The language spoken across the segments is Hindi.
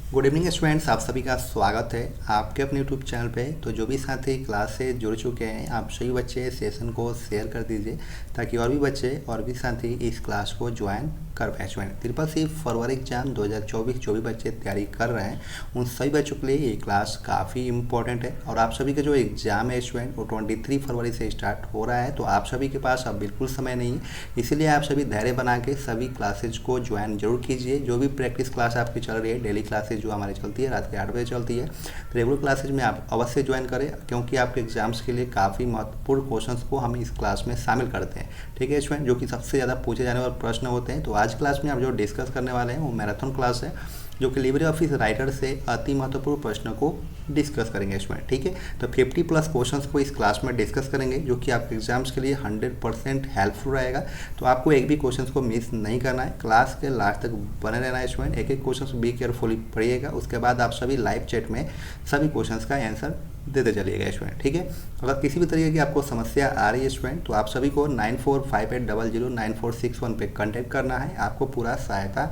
गुड इवनिंग स्टूडेंट्स, आप सभी का स्वागत है आपके अपने यूट्यूब चैनल पे। तो जो भी साथी क्लास से जुड़ चुके हैं, आप सभी बच्चे सेशन को शेयर कर दीजिए ताकि और भी बच्चे और भी साथी इस क्लास को ज्वाइन कर पाए। स्टूडेंट ट्रिपल फरवरी एग्जाम 2024 जो भी बच्चे तैयारी कर रहे हैं उन सभी बच्चों के लिए ये क्लास काफ़ी इंपॉर्टेंट है। और आप सभी का जो एग्ज़ाम है स्टूडेंट वो 23 फरवरी से स्टार्ट हो रहा है, तो आप सभी के पास अब बिल्कुल समय नहीं है, इसीलिए आप सभी धैर्य बना के सभी क्लासेज को ज्वाइन जरूर कीजिए। जो भी प्रैक्टिस क्लास आपकी चल रही है, डेली क्लासेज जो हमारी चलती है रात के 8 बजे चलती है, तो रेगुलर क्लासेज में आप अवश्य ज्वाइन करें क्योंकि आपके एग्जाम्स के लिए काफ़ी महत्वपूर्ण क्वेश्चंस को हम इस क्लास में शामिल करते हैं। ठीक है स्टूडेंट, जो कि सबसे ज़्यादा पूछे जाने वाले प्रश्न होते हैं। तो आज क्लास में आप जो डिस्कस करने वाले हैं वो मैराथन क्लास है, जो कि लिब्रे ऑफिस राइटर से अति महत्वपूर्ण प्रश्नों को डिस्कस करेंगे स्टूडेंट। ठीक है, तो 50+ क्वेश्चंस को इस क्लास में डिस्कस करेंगे, जो कि आपके एग्जाम्स के लिए 100% हेल्पफुल रहेगा। तो आपको एक भी क्वेश्चंस को मिस नहीं करना है, क्लास के लास्ट तक बने रहना है स्टूडेंट। एक एक क्वेश्चन बी केयरफुली पढ़िएगा, उसके बाद आप सभी लाइव चैट में सभी क्वेश्चंस का आंसर देते चलिएगा स्टूडेंट। ठीक है, अगर किसी भी तरीके की आपको समस्या आ रही है स्टूडेंट, तो आप सभी को 9458009461 पे कॉन्टैक्ट करना है, आपको पूरा सहायता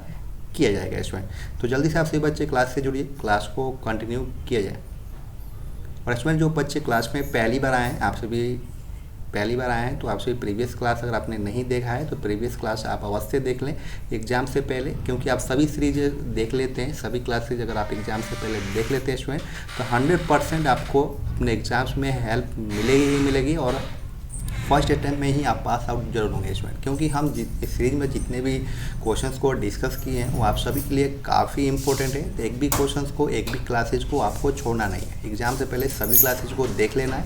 किया जाएगा स्टूडेंट। तो जल्दी से आप सभी बच्चे क्लास से जुड़िए, क्लास को कंटिन्यू किया जाए। और स्टूडेंट जो बच्चे क्लास में पहली बार आए हैं, आप सभी पहली बार आए हैं, तो आप सभी प्रीवियस क्लास अगर आपने नहीं देखा है तो प्रीवियस क्लास आप अवश्य देख लें एग्जाम से पहले, क्योंकि आप सभी सीरीज देख लेते हैं, सभी क्लासेज अगर आप एग्जाम से पहले देख लेते हैं स्टूडेंट, तो 100% आपको अपने एग्जाम्स में हेल्प मिलेगी ही मिलेगी और फर्स्ट अटैम्प्ट में ही आप पास आउट जरूर होंगे स्टूडेंट। क्योंकि हम इस सीरीज में जितने भी क्वेश्चंस को डिस्कस किए हैं वो आप सभी के लिए काफ़ी इंपॉर्टेंट है। तो एक भी क्वेश्चंस को, एक भी क्लासेज को आपको छोड़ना नहीं है, एग्जाम से पहले सभी क्लासेज को देख लेना है,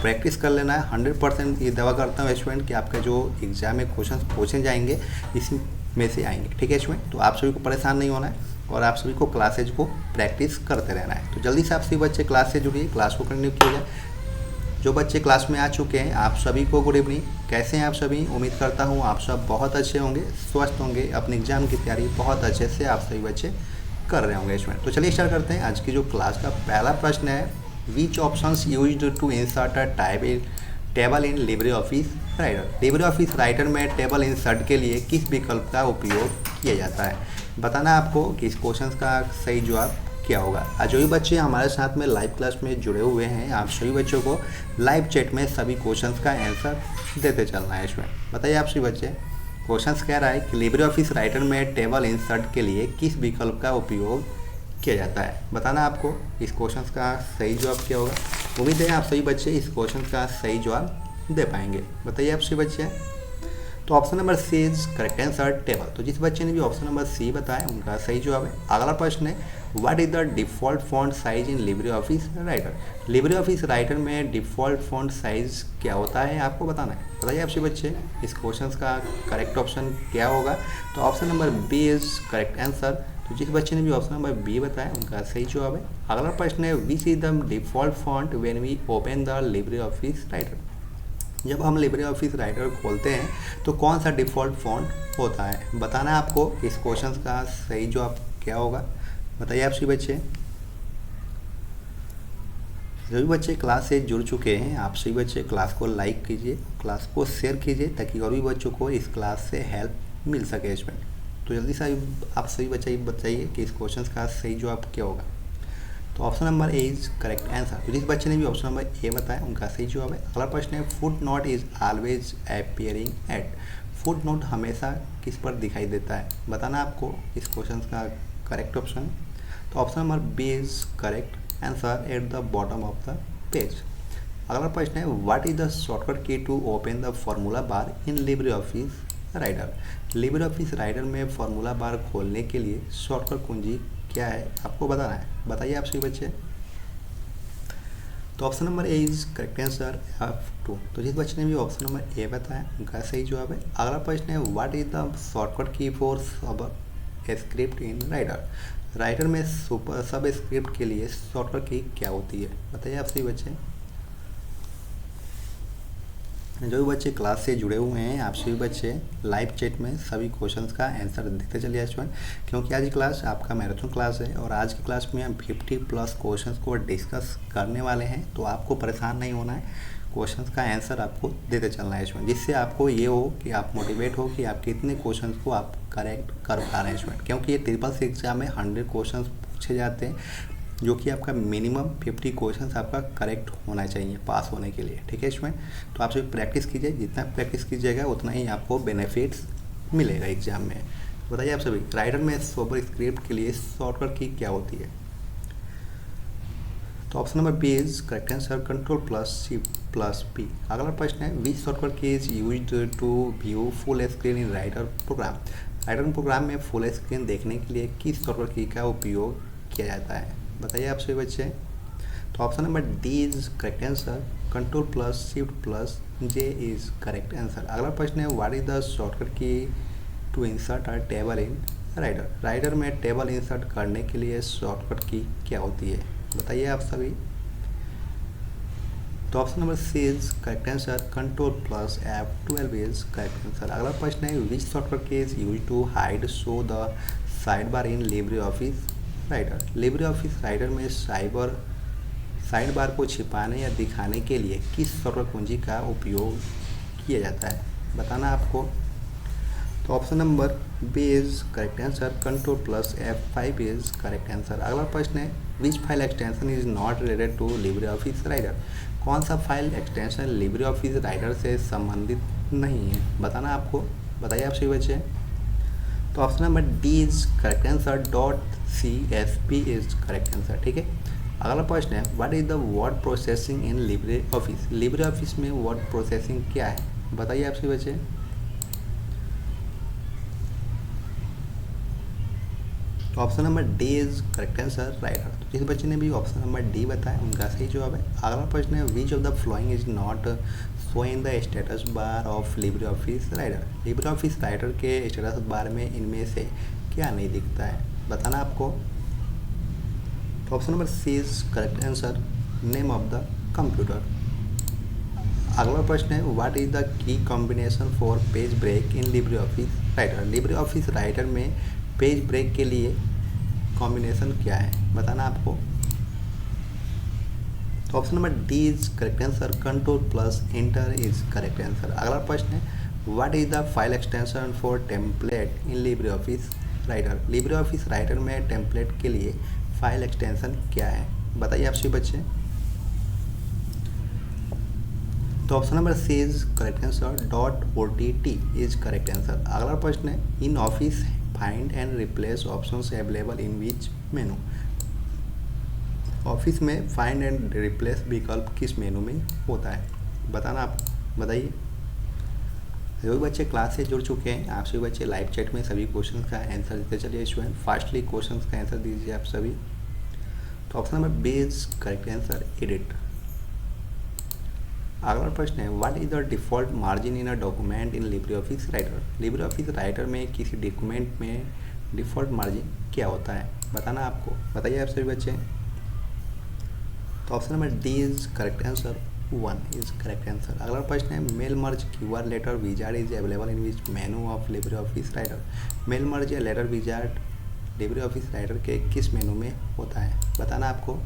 प्रैक्टिस कर लेना है। 100% ये दावा करता हूँ स्टूडेंट कि आपका जो एग्जाम में क्वेश्चन पूछे जाएंगे इसमें से आएंगे। ठीक है स्टूडेंट, तो आप सभी को परेशान नहीं होना है और आप सभी को क्लासेज को प्रैक्टिस करते रहना है। तो जल्दी से आप सभी बच्चे क्लास से जुड़िए, क्लास को कंटिन्यू किया जाए। जो बच्चे क्लास में आ चुके हैं आप सभी को गुड इवनिंग। कैसे हैं आप सभी? उम्मीद करता हूँ आप सब बहुत अच्छे होंगे, स्वस्थ होंगे, अपने एग्जाम की तैयारी बहुत अच्छे से आप सभी बच्चे कर रहे होंगे स्टूडेंट। तो चलिए स्टार्ट करते हैं। आज की जो क्लास का पहला प्रश्न है, which options used to insert a table in Libre office writer. Libre office writer में टेबल इंसर्ट के लिए किस विकल्प का उपयोग किया जाता है? बताना आपको कि इस क्वेश्चन का सही जवाब क्या होगा। आज जो भी बच्चे हमारे साथ में लाइव क्लास में जुड़े हुए हैं, आप सभी बच्चों को लाइव चैट में सभी क्वेश्चंस का आंसर देते चलना है इसमें। बताइए आप सभी बच्चे, क्वेश्चंस कह रहा है कि लिब्रे ऑफिस राइटर में टेबल इंसर्ट के लिए किस विकल्प का उपयोग किया जाता है? बताना आपको इस क्वेश्चन का सही जवाब क्या होगा। उम्मीद है आप सभी बच्चे इस क्वेश्चन का सही जवाब दे पाएंगे। बताइए आप सभी बच्चे। तो option number C is correct answer table. तो जिस बच्चे ने भी ऑप्शन नंबर सी बताया उनका सही जवाब है। अगला प्रश्न है, what is the default font size in Libre office writer. Libre office writer में डिफ़ॉल्ट फॉन्ट साइज क्या होता है आपको बताना है। बताइए आपसे बच्चे इस क्वेश्चन का करेक्ट ऑप्शन क्या होगा। तो option number B is correct answer. तो जिस बच्चे ने भी ऑप्शन नंबर बी बताया उनका सही जवाब है। अगला प्रश्न है, which is the default font when we open the Libre office writer. जब हम लिब्रे ऑफिस राइटर खोलते हैं तो कौन सा डिफ़ॉल्ट फॉन्ट होता है? बताना है आपको इस क्वेश्चन का सही जवाब क्या होगा। बताइए आप सभी बच्चे। जो भी बच्चे क्लास से जुड़ चुके हैं आप सभी बच्चे क्लास को लाइक कीजिए, क्लास को शेयर कीजिए ताकि और भी बच्चों को इस क्लास से हेल्प मिल सके इसमें। तो जल्दी से आप सभी बच्चे बताइए कि इस क्वेश्चन का सही जवाब क्या होगा। तो option number A is correct answer. तो जिस बच्चे ने भी ऑप्शन नंबर ए बताया उनका सही जवाब है। अगला प्रश्न है, foot note is always appearing at. Foot note हमेशा किस पर दिखाई देता है? बताना आपको इस क्वेश्चन का करेक्ट ऑप्शन। तो option number B is correct answer, at the bottom of the page. अगला प्रश्न है, what is the shortcut key to open the formula bar in Libre office writer. Libre office writer में फॉर्मूला बार खोलने के लिए शॉर्टकट कुंजी क्या है आपको बताना है। बताइए आप सभी बच्चे। तो option number A is correct answer, F2। तो जिस बच्चे ने भी ऑप्शन नंबर ए बताया उनका सही जवाब है। अगला प्रश्न है, व्हाट इज द शॉर्टकट की फॉर सब स्क्रिप्ट इन राइटर। राइटर में सब स्क्रिप्ट के लिए शॉर्टकट की क्या होती है? बताइए आप सभी बच्चे। जो भी बच्चे क्लास से जुड़े हुए हैं आप सभी बच्चे लाइव चैट में सभी क्वेश्चंस का आंसर देते चलिए स्टूडेंट, क्योंकि आज की क्लास आपका मैराथन क्लास है और आज की क्लास में हम 50+ क्वेश्चंस को डिस्कस करने वाले हैं। तो आपको परेशान नहीं होना है, क्वेश्चंस का आंसर आपको देते चलना है स्टूडेंट, जिससे आपको ये हो कि आप मोटिवेट हो कि आप कितने क्वेश्चंस को आप करेक्ट कर पा रहे हैं स्टूडेंट। क्योंकि ये ट्रिपल सी एग्जाम में 100 क्वेश्चंस पूछे जाते हैं, जो कि आपका मिनिमम 50 क्वेश्चंस आपका करेक्ट होना चाहिए पास होने के लिए। ठीक है स्टूडेंट, तो आप सभी प्रैक्टिस कीजिए, जितना प्रैक्टिस कीजिएगा उतना ही आपको बेनिफिट्स मिलेगा एग्जाम में। बताइए आप सभी, राइटर में सुपर स्क्रिप्ट के लिए शॉर्टकट की क्या होती है? तो option number B is correct answer, control plus shift plus P. अगला प्रश्न है, which shortcut key is used to view full screen in writer program. Writer program में फुल स्क्रीन देखने के लिए किस शॉर्टकट की का उपयोग किया जाता है? बताइए आप सभी बच्चे। तो option number D is correct answer, control plus shift plus J is correct answer. अगला प्रश्न है, what is the shortcut key to insert a table in writer. Writer में टेबल इंसर्ट करने के लिए शॉर्टकट की क्या होती है? बताइए आप सभी। तो option number C is correct answer, control plus F12 is correct answer. अगला प्रश्न है, which shortcut key is use to hide show the side bar in Libre office writer. Libre office writer में साइड बार को छिपाने या दिखाने के लिए किस शॉर्टकट कुंजी का उपयोग किया जाता है? बताना आपको। तो option number B is correct answer, control plus F5 is correct answer. अगला प्रश्न है, which file extension is not related to Libre office Writer. कौन सा file extension Libre office Writer से संबंधित नहीं है? बताना आपको। बताइए आप सभी बच्चे। तो option number D is correct answer, .csp is correct answer. ठीक है, अगला प्रश्न है, what is the word processing in Libre office. LibreOffice में वर्ड प्रोसेसिंग क्या है? बताइए आप सभी बच्चे। तो option number D is correct answer, writer. तो जिस बच्चे ने भी ऑप्शन नंबर डी बताया उनका सही जवाब है। अगला प्रश्न है, which of the following is not show in the status bar of Libre office writer. Libre office Writer के स्टेटस बार में इनमें से क्या नहीं दिखता है? बताना आपको। तो option number C is correct answer, name of the computer. अगला प्रश्न है, what is the key combination for page break in Libre office writer. Libre office writer में पेज ब्रेक के लिए कॉम्बिनेशन क्या है? बताना आपको। तो option number D is correct answer, control plus enter is correct answer. अगला प्रश्न है, what is the file extension for template in Libre office writer. Libre office writer में टेम्पलेट के लिए फाइल एक्सटेंशन क्या है? बताइए आप सभी बच्चे। तो option number C is correct answer, .ott is correct answer. अगला प्रश्न है, in office find and replace options available in which menu. Office में फाइंड एंड रिप्लेस विकल्प किस मेनू में होता है? बताना आप। बताइए। सभी बच्चे क्लास से जुड़ चुके हैं, आप सभी बच्चे लाइव चैट में सभी क्वेश्चन का आंसर देते चलिए स्टूडेंट। फास्टली क्वेश्चन का आंसर दीजिए आप सभी। तो option number B is correct answer, edit. अगला प्रश्न है, what is the default margin in a document in Libre office writer. Libre office writer में किसी डॉक्यूमेंट में डिफ़ॉल्ट मार्जिन क्या होता है? बताना आपको। बताइए आप सभी बच्चे। तो option number D is correct answer, 1 is correct answer. अगला प्रश्न है, mail merge QR letter wizard is available in which menu of Libre office Writer. Mail merge या letter wizard Libre office Writer के किस मेनू में होता है? बताना आपको।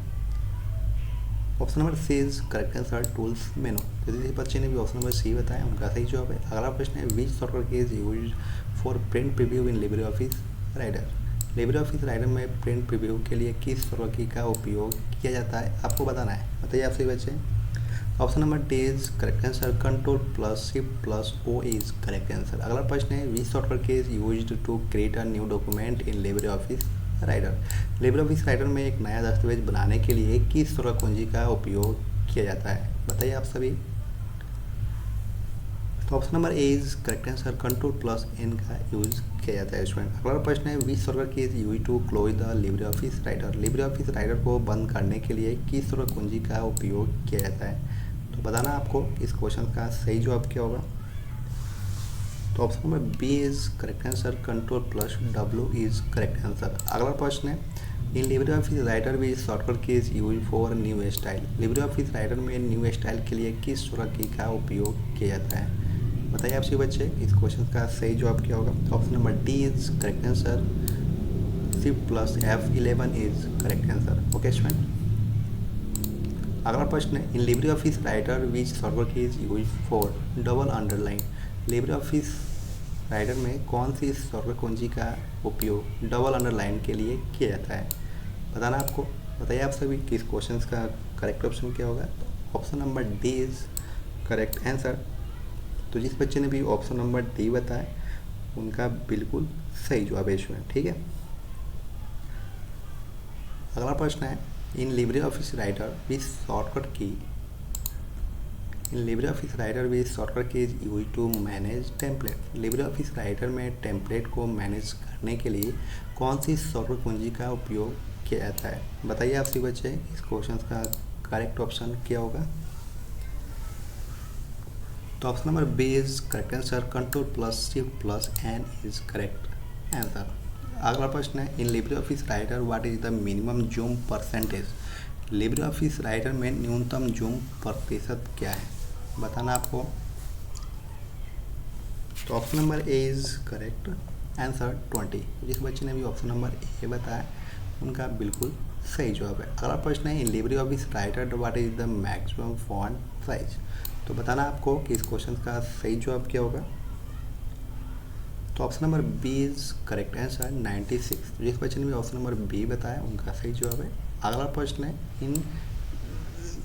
Option number C is correct answer, tools menu. तो जिस बच्चे ने भी ऑप्शन नंबर सी बताया उनका सही जवाब है। अगला प्रश्न है, which software key is use for print preview in Libre office writer. Libre office writer में प्रिंट प्रीव्यू के लिए किस सॉफ्टवेयर की का उपयोग किया जाता है? आपको बताना है। बताइए आप सही बच्चे। Option number D is correct answer, control plus shift plus O is correct answer. अगला प्रश्न है, which software key is use to create a new document in Libre office writer. Libre office writer में एक नया दस्तावेज बनाने के लिए किस शॉर्टकट कुंजी का उपयोग किया जाता है? बताइए आप सभी। तो option number A is correct answer, control plus N का यूज किया जाता है स्टूडेंट। अगला प्रश्न है, which shortcut key is use to close the Libre office writer. Libre office Writer को बंद करने के लिए किस शॉर्टकट कुंजी का उपयोग किया जाता है? तो बताना आपको इस क्वेश्चन का सही जवाब क्या होगा। तो option number B is correct answer, control plus W is correct answer. अगला प्रश्न है, इन लिब्रे ऑफिस राइटर भी shortcut key is use for new style. Libre office writer में न्यू स्टाइल के लिए किस शॉर्टकट की का उपयोग किया जाता है? बताइए आप सभी बच्चे, इस क्वेश्चन का सही जवाब क्या होगा। तो option number D is correct answer, shift plus F11 is correct answer. Okay student. अगला प्रश्न है, in Libre office Writer which shortcut key is use for double underline. Libre office writer में कौन सी शॉर्टकट कुंजी का उपयोग डबल अंडरलाइन के लिए किया जाता है? बताना आपको। बताइए आप सभी कि इस क्वेश्चन का करेक्ट ऑप्शन क्या होगा। तो option number D is correct answer. तो जिस बच्चे ने भी ऑप्शन नंबर डी बताया उनका बिल्कुल सही जवाब है इसमें, ठीक है। अगला प्रश्न है, in Libre office Writer which shortcut key in Libre office Writer which shortcut key is use to manage template. Libre office writer में टेम्पलेट को मैनेज करने के लिए कौन सी शॉर्टकट कुंजी का उपयोग किया जाता है। बताइए आप सभी बच्चे इस क्वेश्चन का करेक्ट ऑप्शन क्या होगा। तो option number B is correct answer. Control plus shift plus N is correct answer. अगला प्रश्न है, in Libre office Writer what is the minimum zoom percentage. Libre office writer में न्यूनतम जूम प्रतिशत क्या है, बताना आपको। तो option number A is correct answer 20। जिस बच्चे ने भी ऑप्शन नंबर ए बताया उनका बिल्कुल सही जवाब है। अगला प्रश्न है, in Libre office Writer what is the maximum font size. तो बताना आपको कि इस क्वेश्चन का सही जवाब क्या होगा। तो option number B is correct answer 96। जिस बच्चे ने भी ऑप्शन नंबर बी बताया उनका सही जवाब है। अगला प्रश्न है, in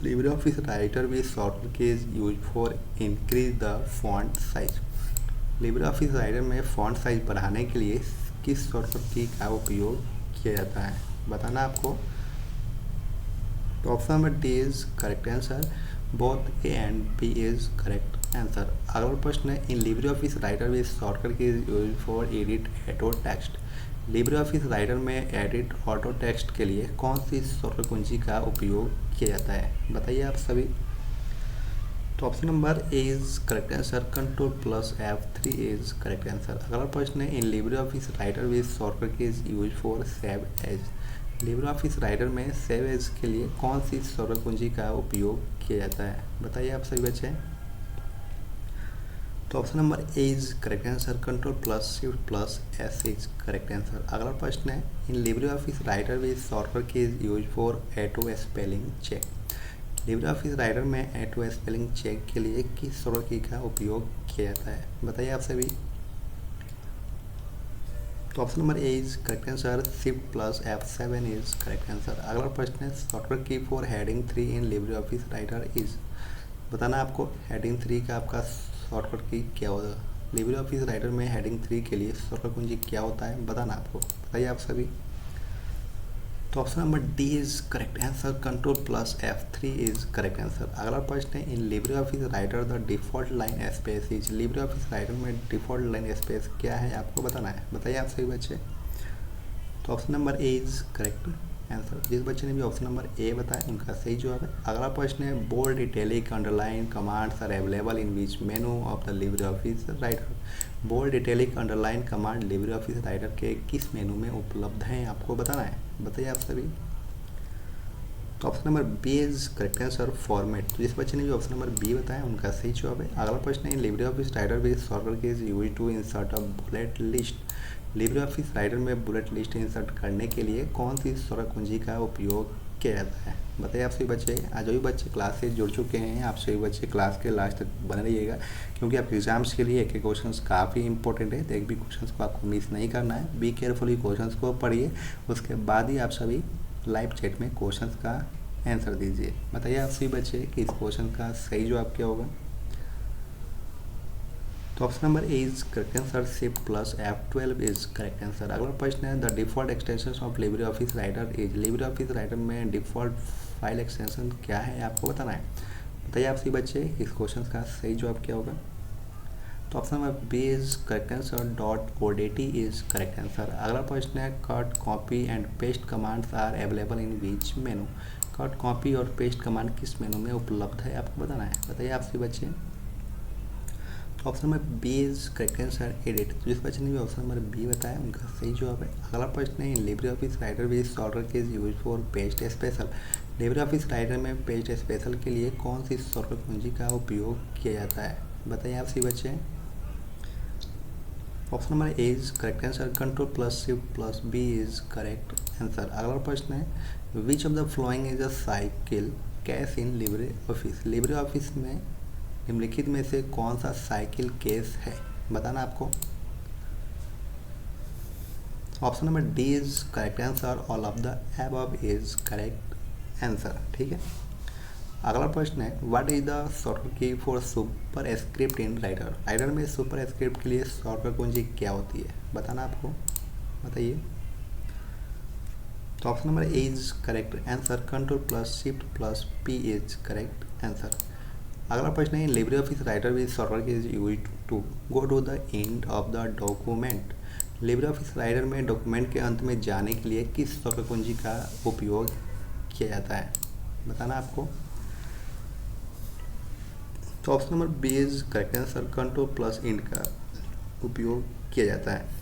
Libre office Writer with shortcut key is use for increase the font size. Libre office writer में फॉन्ट साइज बढ़ाने के लिए किस शॉर्टकट की का उपयोग किया जाता है, बताना आपको। तो option number D is correct answer. Both A and B is correct answer. अगला प्रश्न है, in Libre office Writer with shortcut key is use for edit auto text. Libre office writer में एडिट ऑटो टेक्स्ट के लिए कौन सी शॉर्टकट कुंजी का उपयोग किया जाता है, बताइए आप सभी। तो option number A is correct answer. Control plus F3 is correct answer. अगला प्रश्न है, in Libre office Writer with shortcut key is use for save as. Libre office writer में सेव एज के लिए कौन सी शॉर्टकट कुंजी का उपयोग किया जाता है, बताइए आप सभी बच्चे। तो option number A is correct answer. Control plus shift plus S is correct answer. अगला प्रश्न है, in Libre office Writer with shortcut key is use for auto spelling check. Libre office writer में ऑटो स्पेलिंग चेक के लिए किस शॉर्टकट की का उपयोग किया जाता है, बताइए आप सभी। तो option number A is correct answer. Shift plus F7 is correct answer. अगला प्रश्न है, शॉर्टकट की for heading 3 in Libre office Writer is. बताना आपको हेडिंग 3 का आपका शॉर्टकट की क्या होगा। लिब्रे ऑफिस राइटर में हेडिंग 3 के लिए शॉर्टकट कुंजी क्या होता है, बताना आपको। बताइए आप सभी। तो option number D is correct answer. Control plus F3 is correct answer. अगला प्रश्न है, in Libre office writer the default line space is. Libre office writer में डिफॉल्ट लाइन स्पेस क्या है आपको बताना है, बताइए आप सभी बच्चे। तो option number A is correct answer. जिस बच्चे ने भी ऑप्शन नंबर ए बताया उनका सही जवाब है। अगला प्रश्न है, bold italic underline commands are available in which menu of the Libre office Writer. Bold italic underline command Libre office Writer के किस मेनू में उपलब्ध हैं आपको बताना है, बताइए आप सभी। तो option number B is correct answer format. तो जिस बच्चे ने भी ऑप्शन नंबर बी बताया उनका सही जवाब है। अगला प्रश्न है, Libre office Writer with shortcut key is use to insert a bullet list. Libre office writer में बुलेट लिस्ट इंसर्ट करने के लिए कौन सी शॉर्टकट कुंजी का उपयोग किया जाता है, बताइए आप सभी बच्चे। आज जो भी बच्चे क्लास से जुड़ चुके हैं आप सभी बच्चे क्लास के लास्ट तक बने रहिएगा, क्योंकि आपके एग्जाम्स के लिए एक एक क्वेश्चन काफ़ी इंपॉर्टेंट है। तो एक भी क्वेश्चन को आपको मिस नहीं करना है। बी केयरफुली क्वेश्चन को पढ़िए, उसके बाद ही आप सभी लाइव चैट में क्वेश्चन का आंसर दीजिए। बताइए आप सभी बच्चे कि इस क्वेश्चन का सही जवाब क्या होगा। तो option number A is correct answer. Shift plus F12 is correct answer. अगला प्रश्न है, the default extension of Libre office Writer is. Libre office writer में डिफॉल्ट फाइल एक्सटेंशन क्या है आपको बताना है, बताइए आप सभी बच्चे इस क्वेश्चन का सही जवाब क्या होगा। तो option number B is correct answer. .odt is correct answer. अगला प्रश्न है, cut copy and paste commands are available in which menu. Cut copy और पेस्ट कमांड किस मेनू में उपलब्ध है आपको बताना है, बताइए आप सभी बच्चे। तो option number B is correct answer edit. तो जिस बच्चे ने भी ऑप्शन नंबर बी बताया उनका सही जवाब है। अगला प्रश्न है, Libre office Writer with shortcut key is use for paste special. Libre office writer में पेस्ट स्पेशल के लिए कौन सी शॉर्टकट कुंजी का उपयोग किया जाता है, बताइए आप सभी बच्चे। Option number A is correct answer. Control plus shift plus B is correct answer. अगला प्रश्न है, which of the following is a cycle case in Libre office. LibreOffice में निम्नलिखित में से कौन सा साइकिल केस है, बताना आपको। Option number D is correct answer, all of the above is correct answer. ठीक है, अगला प्रश्न है व्हाट इज द शॉर्टकट की for super script in writer. Writer में सुपर स्क्रिप्ट के लिए शॉर्टकट कुंजी क्या होती है, बताना आपको, बताइए। तो option number A is correct answer, control plus shift plus P is correct answer. अगला प्रश्न है Libre office Writer with shortcut is use to go to the end of the document. Libre office writer में डॉक्यूमेंट के अंत में जाने के लिए किस शॉर्टकट कुंजी का उपयोग किया जाता है, बताना आपको। तो option number B is correct answer, control plus end का उपयोग किया जाता है।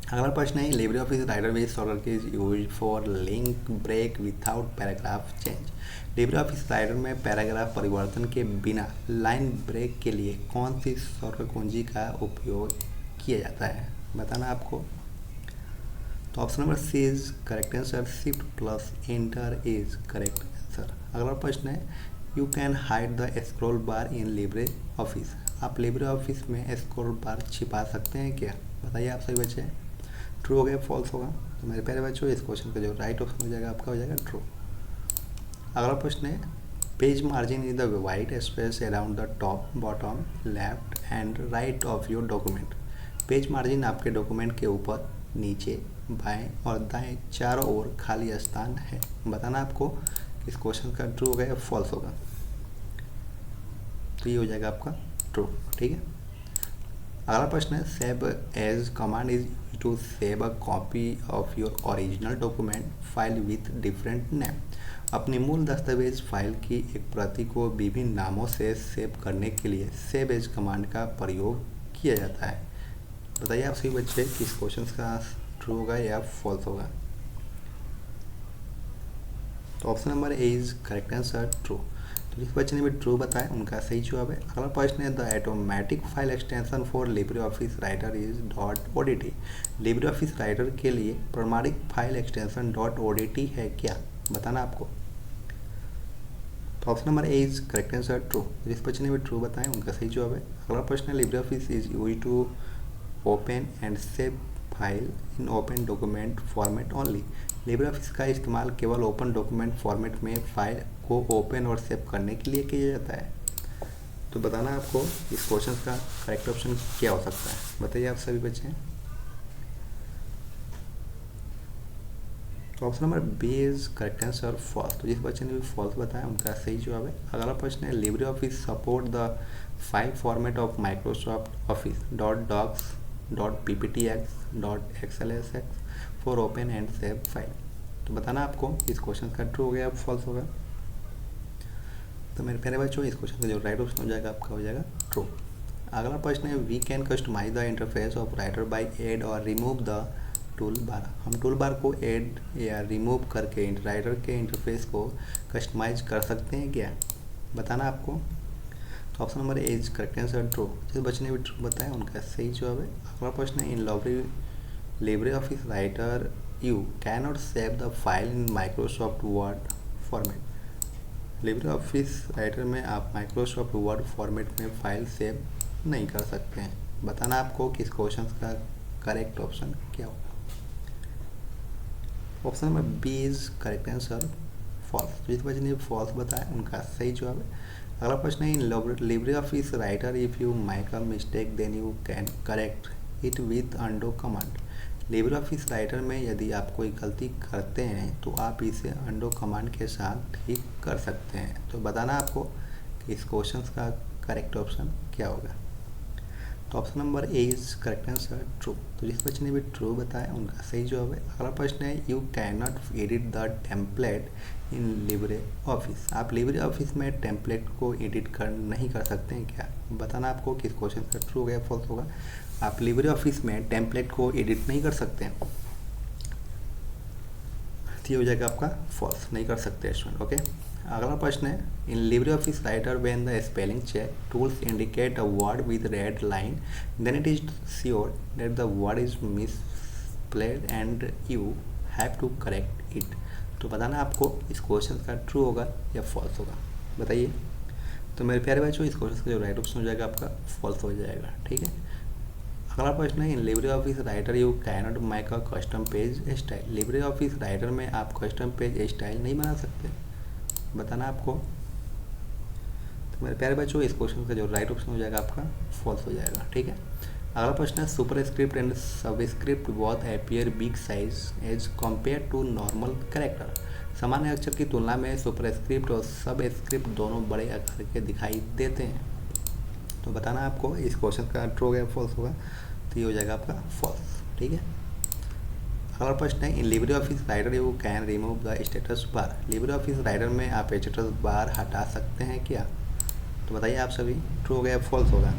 अगला प्रश्न है Libre office Writer with shortcut is use for link break without paragraph change. Libre office writer में पैराग्राफ परिवर्तन के बिना लाइन ब्रेक के लिए कौन सी शॉर्टकट कुंजी का उपयोग किया जाता है, बताना आपको। तो option number C is correct answer, shift plus enter is correct answer. अगला प्रश्न है you can hide the scroll bar in Libre office. आप लिब्रे ऑफिस में स्क्रॉल बार छिपा सकते हैं क्या, बताइए आप सभी बच्चे। ट्रू हो गया, फॉल्स होगा। तो मेरे प्यारे बच्चों इस क्वेश्चन का जो राइट ऑप्शन हो जाएगा आपका हो जाएगा ट्रू। अगला प्रश्न है page margin is the white space around the top bottom left and right of your document. Page margin आपके डॉक्यूमेंट के ऊपर, नीचे, बाएं और दाएं चारों ओर खाली स्थान है, बताना आपको इस क्वेश्चन का ट्रू होगा या फॉल्स होगा। तो ये हो जाएगा आपका ट्रू। ठीक है, अगला प्रश्न है save as command is to save a copy of your original document file with different name. अपनी मूल दस्तावेज फाइल की एक प्रति को विभिन्न नामों से सेव करने के लिए सेव एज कमांड का प्रयोग किया जाता है। बताइए आप सभी बच्चे कि इस क्वेश्चन का ट्रू होगा या फॉल्स होगा। तो option number A is correct answer, true. तो जिस बच्चे ने भी ट्रू बताया उनका सही जवाब है। अगला प्रश्न है the automatic file extension for Libre office Writer is .odt। Libre office Writer के लिए प्रमाणिक फाइल एक्सटेंशन .odt है क्या, बताना आपको। तो option number A is correct answer, true. जिस बच्चे ने भी ट्रू बताया उनका सही जवाब है। अगला प्रश्न है Libre office is use to open and save file in open document format only. LibreOffice का इस्तेमाल केवल ओपन डॉक्यूमेंट फॉर्मेट में फाइल को ओपन और सेव करने के लिए किया जाता है। तो बताना आपको इस क्वेश्चन का करेक्ट ऑप्शन क्या हो सकता है, बताइए आप सभी बच्चे। तो option number B is correct answer, false. तो जिस बच्चे ने भी फॉल्स बताया उनका सही जवाब है। अगला प्रश्न है Libre office support the file format of Microsoft office .docs .pptx .xlsx for open and save file. तो बताना आपको इस क्वेश्चन का ट्रू हो गया फॉल्स होगा। तो मेरे प्यारे बच्चों इस क्वेश्चन का जो राइट ऑप्शन हो जाएगा आपका हो जाएगा ट्रू। अगला प्रश्न है we can customize the interface of Writer by add or remove the tool bar. हम टूल बार को ऐड या रिमूव करके राइटर के इंटरफेस को कस्टमाइज कर सकते हैं क्या, बताना आपको। तो option number A is correct answer, true. जिस बच्चे ने भी ट्रू बताया उनका सही जवाब है। अगला प्रश्न है in Libre office writer you can not save the file in Microsoft word format. Libre office writer में आप माइक्रोसॉफ्ट वर्ड फॉर्मेट में फाइल सेव नहीं कर सकते हैं, बताना आपको कि इस क्वेश्चन का करेक्ट ऑप्शन क्या होगा। Option number B is correct answer, false. जिस बच्चे ने फॉल्स बताया उनका सही जवाब है। अगला प्रश्न है in Libre office Writer if you make a mistake then you can correct it with undo command. Libre office writer में यदि आप कोई गलती करते हैं तो आप इसे अंडो कमांड के साथ ठीक कर सकते हैं। तो बताना आपको कि इस क्वेश्चन का करेक्ट ऑप्शन क्या होगा। तो option number A is correct answer, true. तो जिस बच्चे ने भी ट्रू बताया उनका सही जवाब है। अगला प्रश्न है you can not edit the template in Libre office. आप लिब्रे ऑफिस में टेम्पलेट को एडिट नहीं कर सकते हैं क्या, बताना आपको कि इस क्वेश्चन का ट्रू होगा या फॉल्स होगा। आप लिब्रे ऑफिस में टेम्पलेट को एडिट नहीं कर सकते हैं, तो ये हो जाएगा आपका फॉल्स, नहीं कर सकते स्टूडेंट। ओके, अगला प्रश्न है in Libre office Writer when the spelling check tools indicate a word with red line then it is sure that the word is misplaced and you have to correct it. तो बताना आपको इस क्वेश्चन का ट्रू होगा या फॉल्स होगा, बताइए। तो मेरे प्यारे बच्चों इस क्वेश्चन का जो राइट ऑप्शन हो जाएगा आपका फॉल्स हो जाएगा। ठीक है, अगला प्रश्न है in Libre office writer you cannot make a custom page style. Libre office writer में आप कस्टम पेज स्टाइल नहीं बना सकते, बताना आपको। तो मेरे प्यारे बच्चों इस क्वेश्चन का जो राइट ऑप्शन हो जाएगा आपका फॉल्स हो जाएगा, ठीक है। अगला प्रश्न है superscript and subscript both appear big size as compare to normal character. सामान्य अक्षर की तुलना में सुपर स्क्रिप्ट और सब स्क्रिप्ट दोनों बड़े आकार के दिखाई देते हैं। तो बताना आपको इस क्वेश्चन का ट्रू या फॉल्स होगा, तो ये हो जाएगा आपका फॉल्स, ठीक है। अगला प्रश्न है in Libre office writer you can remove the status bar. Libre office writer में आप स्टेटस बार हटा सकते हैं क्या? तो बताइए आप सभी, ट्रू होगा या फॉल्स होगा?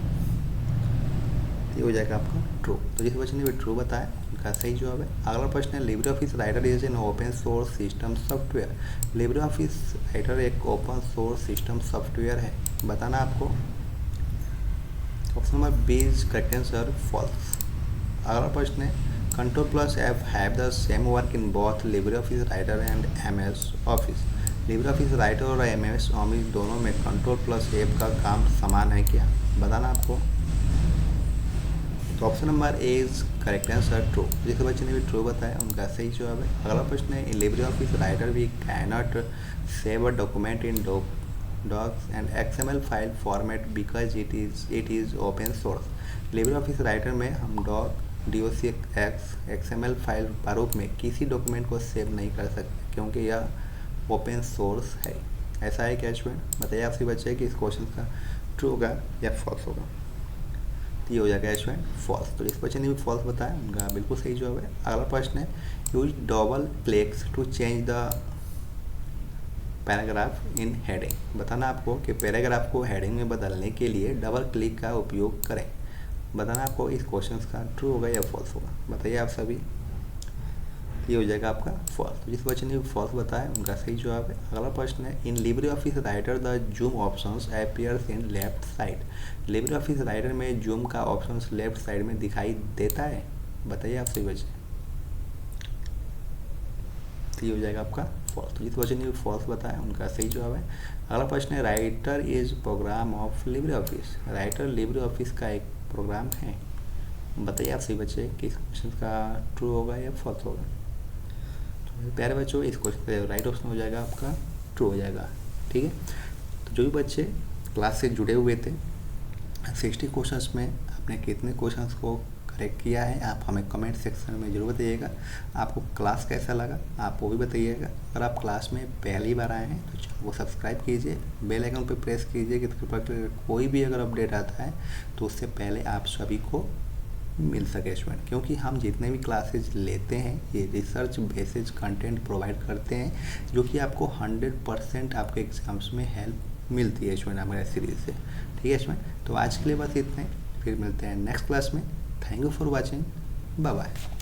ये हो जाएगा आपका ट्रू। तो जिस बच्चे ने भी ट्रू बताया उनका सही जवाब है। अगला प्रश्न है Libre office Writer is an open source system software. Libre office Writer एक ओपन सोर्स सिस्टम सॉफ्टवेयर है, बताना आपको। Option number B is correct answer false. अगला प्रश्न है Ctrl+F have the same work in both Libre office Writer and MS office. Libre office Writer और MS ऑफिस दोनों में Ctrl+F का काम समान है क्या? बताना आपको। तो option number A is correct answer true. जिस बच्चे ने भी ट्रू बताया उनका सही जवाब है। अगला प्रश्न है in Libre office Writer we cannot save a document in docs and XML file format because it is open source. Libre office writer में हम docx XML फाइल प्रारूप में किसी डॉक्यूमेंट को सेव नहीं कर सकते क्योंकि यह ओपन सोर्स है। ऐसा है क्या स्टूडेंट? बताइए आपसे बच्चे कि इस क्वेश्चन का ट्रू होगा या फॉल्स होगा? तो ये हो जाएगा स्टूडेंट फॉल्स। तो इस बच्चे ने भी फॉल्स बताया उनका बिल्कुल सही जवाब है। अगला प्रश्न है use double clicks to change the paragraph in heading. बताना आपको कि पैराग्राफ को हेडिंग में बदलने के लिए डबल क्लिक का उपयोग करें। बताना आपको इस क्वेश्चन का ट्रू होगा या फॉल्स होगा? बताइए आप सभी। ये हो जाएगा आपका फॉल्स। तो जिस बच्चे ने फॉल्स बताया उनका सही जवाब है। अगला प्रश्न है in Libre office writer the zoom options appears in left side. Libre office writer में जूम का ऑप्शंस लेफ्ट साइड में दिखाई देता है, बताइए आप सभी बच्चे। तो ये हो जाएगा आपका फॉल्स। तो जिस बच्चे ने फॉल्स बताया उनका सही जवाब है। अगला प्रश्न है Writer is program of Libre office. Writer Libre office का एक प्रोग्राम है, बताइए आप सही बच्चे कि इस क्वेश्चन का ट्रू होगा या फॉल्स होगा? तो प्यारे बच्चों इस क्वेश्चन का राइट ऑप्शन हो जाएगा आपका ट्रू हो जाएगा, ठीक है। तो जो भी बच्चे क्लास से जुड़े हुए थे 60 क्वेश्चंस में आपने कितने क्वेश्चंस को करेक्ट किया है आप हमें कमेंट सेक्शन में ज़रूर बताइएगा। आपको क्लास कैसा लगा आप वो भी बताइएगा। अगर आप क्लास में पहली बार आए हैं तो चैनल को सब्सक्राइब कीजिए, बेल आइकन पर प्रेस कीजिए कि कोई भी अगर अपडेट आता है तो उससे पहले आप सभी को मिल सके स्टूडेंट। क्योंकि हम जितने भी क्लासेज लेते हैं ये रिसर्च बेसिस कंटेंट प्रोवाइड करते हैं जो कि आपको 100% आपके एग्जाम्स में हेल्प मिलती है स्टूडेंट हमारे सीरीज से, ठीक है स्टूडेंट। तो आज के लिए बस इतना ही, फिर मिलते हैं नेक्स्ट क्लास में। Thank you for watching, bye bye.